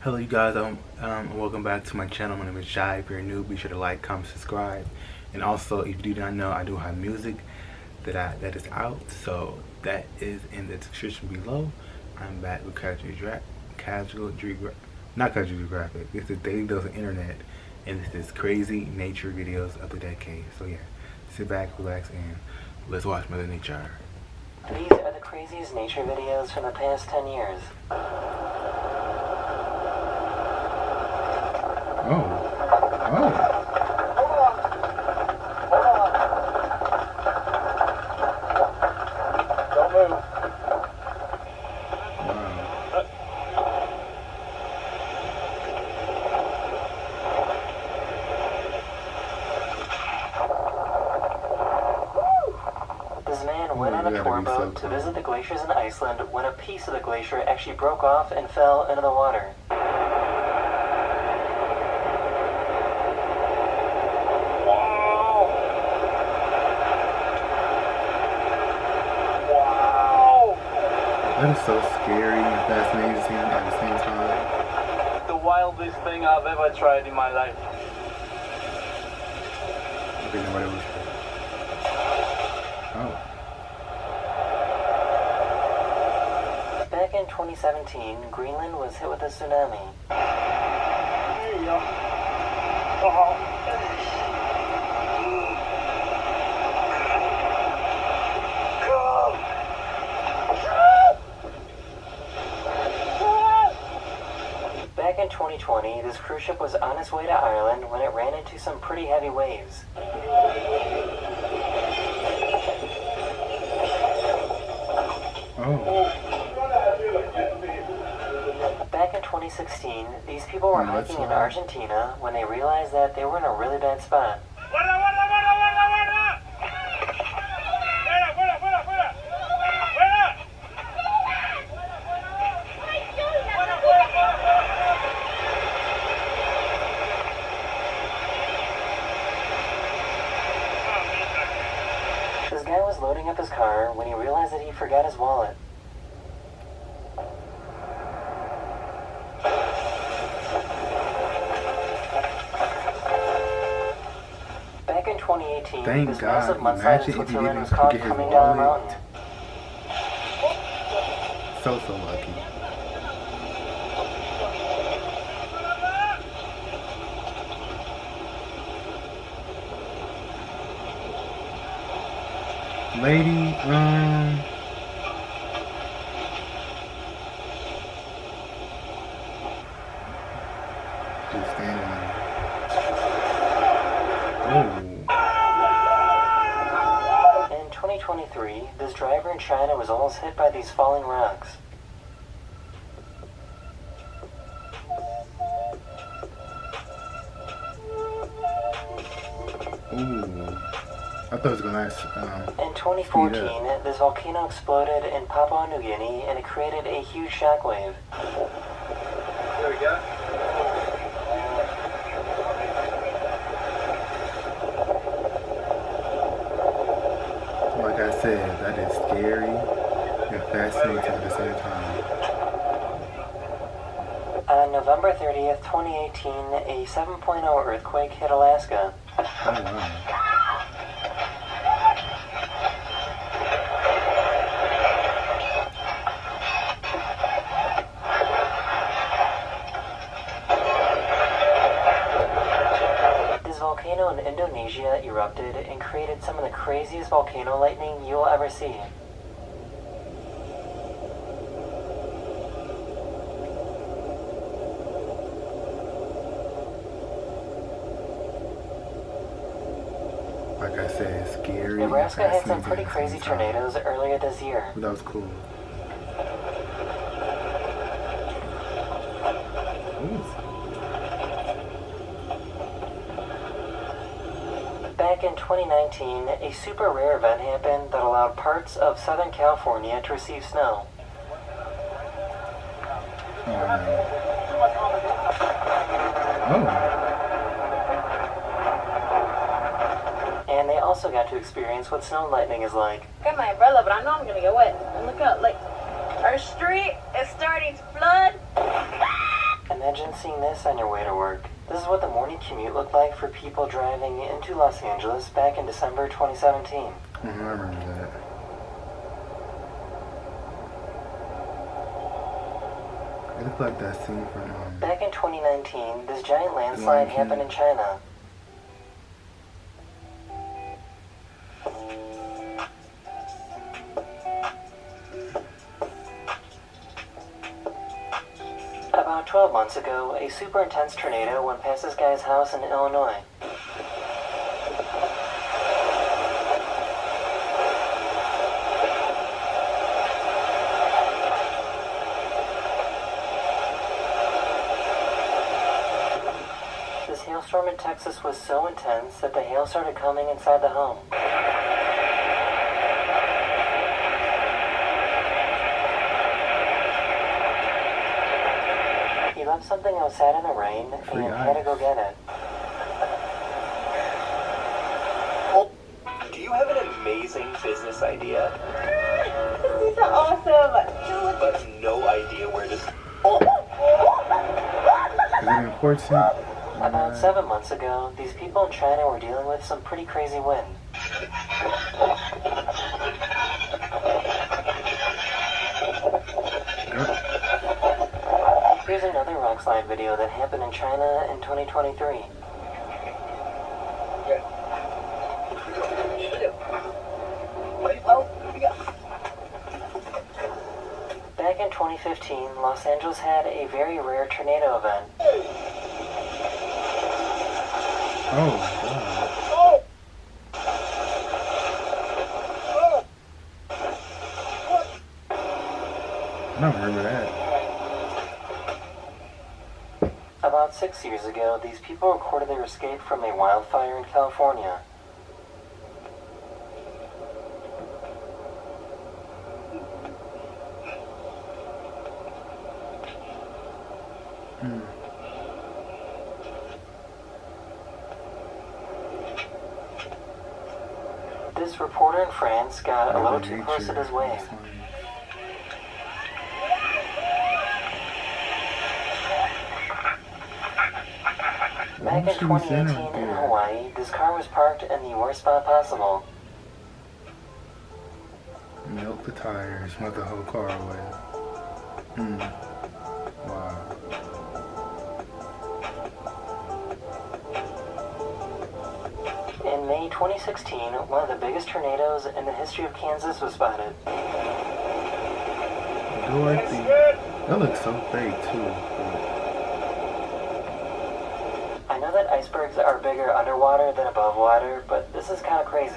Hello, you guys. Welcome back to my channel. My name is Jai. If you're new, be sure to like, comment, subscribe, and also, if you do not know, I do have music that is out. So that is in the description below. I'm back with not Casual Geographic. It's the daily dose of internet, and this is crazy nature videos of the decade. So yeah, sit back, relax, and let's watch Mother Nature. These are the craziest nature videos from the past 10 years. Oh. Oh. Don't move. Wow. This man went on a tour boat to visit the glaciers in Iceland when a piece of the glacier actually broke off and fell into the water. That is so scary and fascinating at the same time. The wildest thing I've ever tried in my life. I didn't know what it was. Oh. Back in 2017, Greenland was hit with a tsunami. There you go. Back in 2020, this cruise ship was on its way to Ireland when it ran into some pretty heavy waves. Oh. Back in 2016, these people were hiking in Argentina when they realized that they were in a really bad spot. This guy was loading up his car when he realized that he forgot his wallet. Back in 2018, Thank this God. massive mudslide in Imagine if he Switzerland didn't was caught forget his coming down the wallet. mountain. So lucky. Lady, just standing there. In 2023, this driver in China was almost hit by these falling rocks. Ooh. I thought it was gonna last. In 2014, this volcano exploded in Papua New Guinea and it created a huge shockwave. There we go. Like I said, that is scary and fascinating at the same time. On November 30th, 2018, a 7.0 earthquake hit Alaska. Oh wow. This volcano in Indonesia erupted and created some of the craziest volcano lightning you will ever see. Like I said, it's scary. Nebraska and had some fascinating pretty at the crazy same time. tornadoes earlier this year. That was cool. Ooh. Back in 2019, a super rare event happened that allowed parts of Southern California to receive snow. Oh no. Oh. And they also got to experience what snow lightning is like. Got my umbrella, but I know I'm gonna get wet. And look out, like, our street is starting to flood. Imagine seeing this on your way to work. This is what the morning commute looked like for people driving into Los Angeles back in December 2017. I remember that. It looked like that scene from Back in 2019, this giant landslide happened in China. About 12 months ago, a super intense tornado went past this guy's house in Illinois. This hailstorm in Texas was so intense that the hail started coming inside the home. He left something outside in the rain and had to go get it. Do you have an amazing business idea, These are awesome. but no idea where to start? Is it important? About 7 months ago, these people in China were dealing with some pretty crazy wind. Here's another rockslide video that happened in China in 2023. Back in 2015, Los Angeles had a very rare tornado event. Oh, God. I don't remember that. About 6 years ago, these people recorded their escape from a wildfire in California. This reporter in France got a little too close to this wave. Back in 2018 in Hawaii, this car was parked in the worst spot possible. Melt the tires, melt the whole car away. Wow. In May 2016, one of the biggest tornadoes in the history of Kansas was spotted. Dorothy. That looks so fake, too. I know that icebergs are bigger underwater than above water, but this is kind of crazy.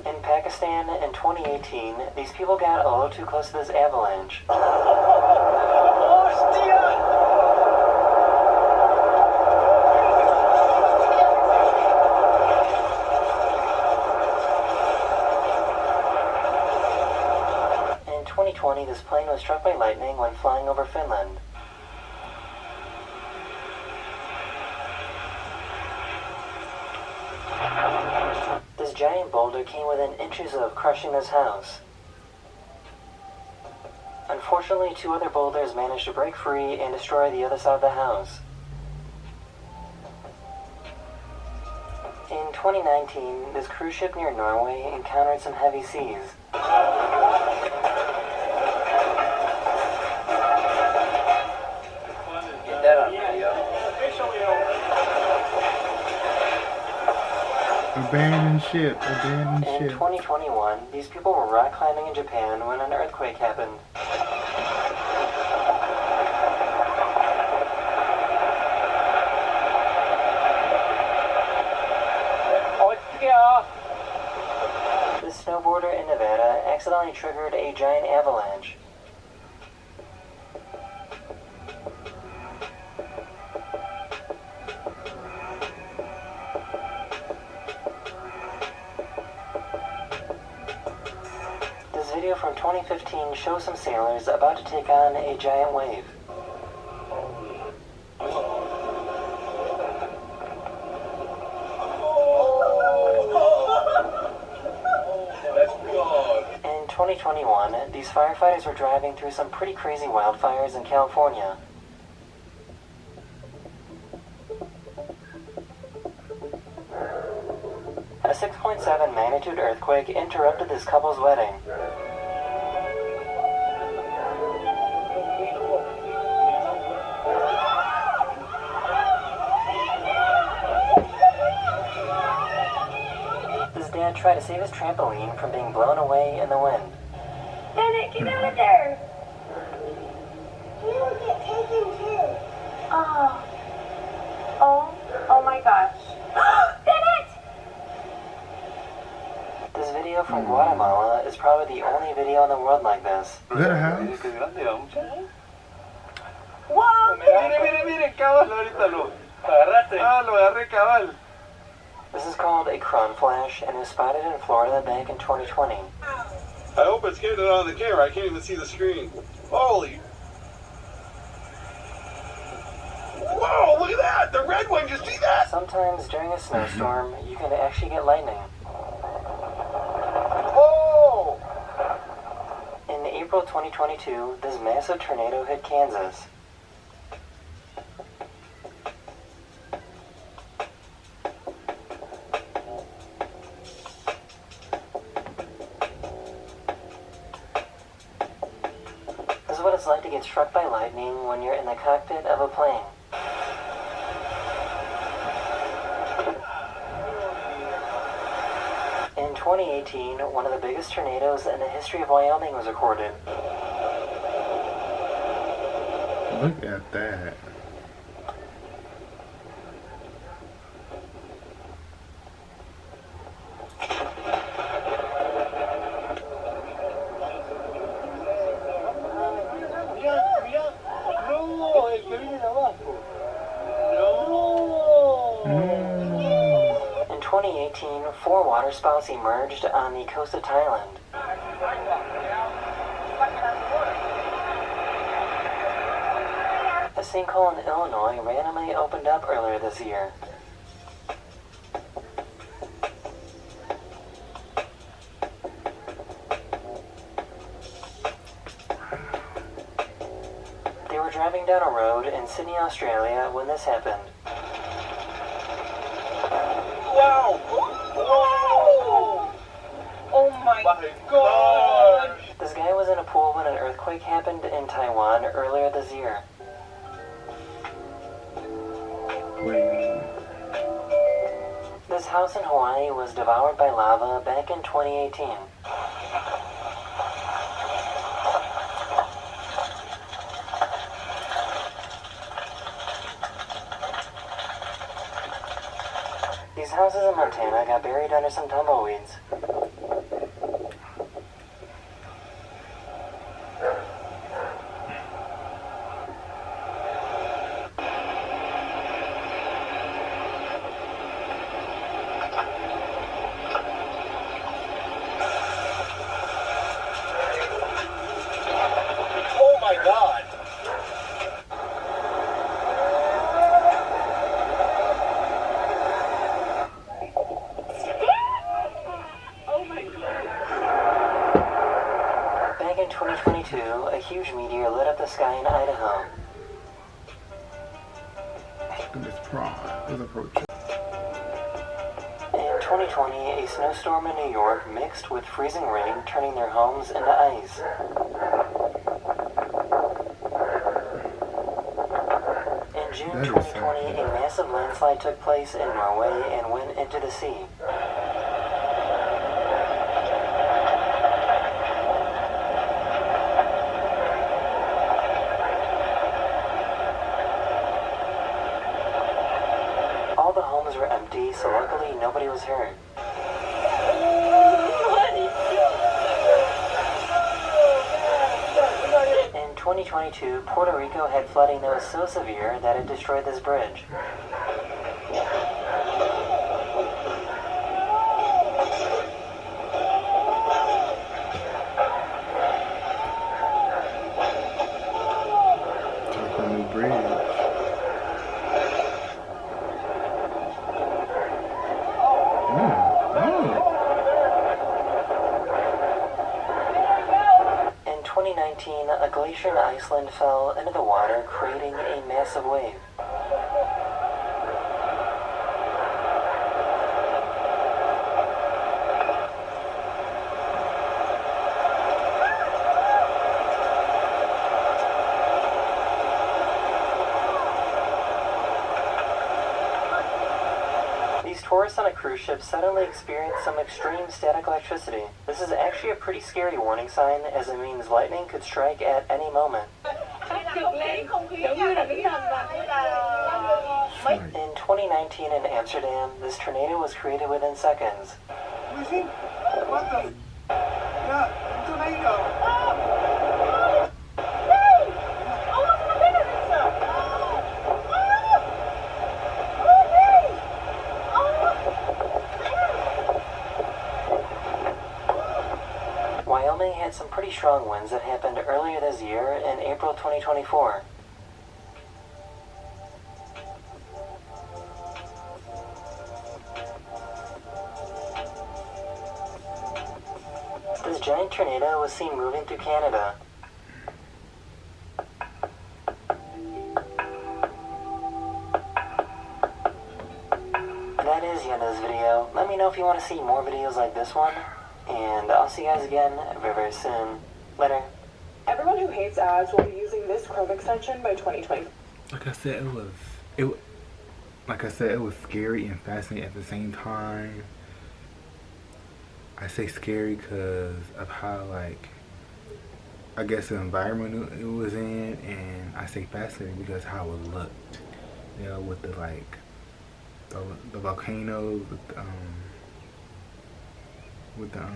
In Pakistan in 2018, these people got a little too close to this avalanche. In 2020, this plane was struck by lightning when flying over Finland. This giant boulder came within inches of crushing this house. Unfortunately, 2 other boulders managed to break free and destroy the other side of the house. In 2019, this cruise ship near Norway encountered some heavy seas. Get that on video. Abandoned ship, abandoned In ship. 2021, these people were rock climbing in Japan when an earthquake happened. This snowboarder in Nevada accidentally triggered a giant avalanche. This video from 2015 shows some sailors about to take on a giant wave. 2021, these firefighters were driving through some pretty crazy wildfires in California. A 6.7 magnitude earthquake interrupted this couple's wedding. This dad tried to save his trampoline from being blown away in the wind. Bennett, get out of there! He will get taken too. Oh. Oh my gosh. Bennett! This video from Guatemala is probably the only video in the world like this. Is that a house? Whoa! Mire, cabal, ahorita lo agarraste. Ah, lo agarré cabal. This is called a cron flash and was spotted in Florida back in 2020. I hope it's getting it on the camera. I can't even see the screen. Holy. Whoa, look at that! The red one, you see that? Sometimes during a snowstorm, you can actually get lightning. Oh! In April 2022, this massive tornado hit Kansas. This is what it's like to get struck by lightning when you're in the cockpit of a plane. In 2018, one of the biggest tornadoes in the history of Wyoming was recorded. Look at that. No, el que viene de abajo. No. In 2018, 4 waterspouts emerged on the coast of Thailand. A sinkhole in Illinois randomly opened up earlier this year. They were driving down a road in Sydney, Australia when this happened. Wow! Wow! Oh my God! This guy was in a pool when an earthquake happened in Taiwan earlier this year. Wait. This house in Hawaii was devoured by lava back in 2018. These houses in Montana got buried under some tumbleweeds. Oh my god! Back in 2022, a huge meteor lit up the sky in Idaho. Look at this prawn. It's approaching. In 2020, a snowstorm in New York mixed with freezing rain, turning their homes into ice. In June That is 2020, a massive landslide took place in Norway and went into the sea. All the homes were empty, so luckily nobody was hurt. In 2022, Puerto Rico had flooding that was so severe that it destroyed this bridge. Talk on new bridge. in Iceland fell into the water, creating a massive wave. Tourists on a cruise ship suddenly experienced some extreme static electricity. This is actually a pretty scary warning sign, as it means lightning could strike at any moment. In 2019 in Amsterdam, this tornado was created within seconds. What the? Yeah, tornado. Wyoming had some pretty strong winds that happened earlier this year in April 2024. This giant tornado was seen moving through Canada. That is the end of this video. Let me know if you want to see more videos like this one. And I'll see you guys again very, very soon. Later. Everyone who hates ads will be using this Chrome extension by 2020. Like I said, it was scary and fascinating at the same time. I say scary because of how, like, I guess the environment it was in, and I say fascinating because how it looked. You know, with the like the volcanoes, with the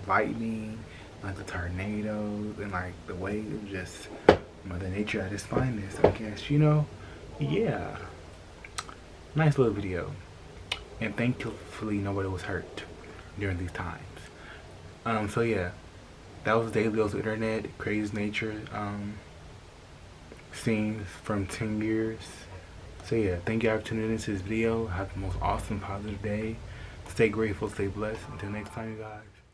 lightning, like the tornadoes, and like the waves. It was just Mother Nature at its finest, I guess. You know, yeah. Nice little video, and thankfully nobody was hurt during these times. So yeah, that was Daily Dose Internet, Crazy Nature, scenes from 10 years. So yeah, thank you all for tuning into this video. Have the most awesome, positive day. Stay grateful, stay blessed. Until next time, you guys.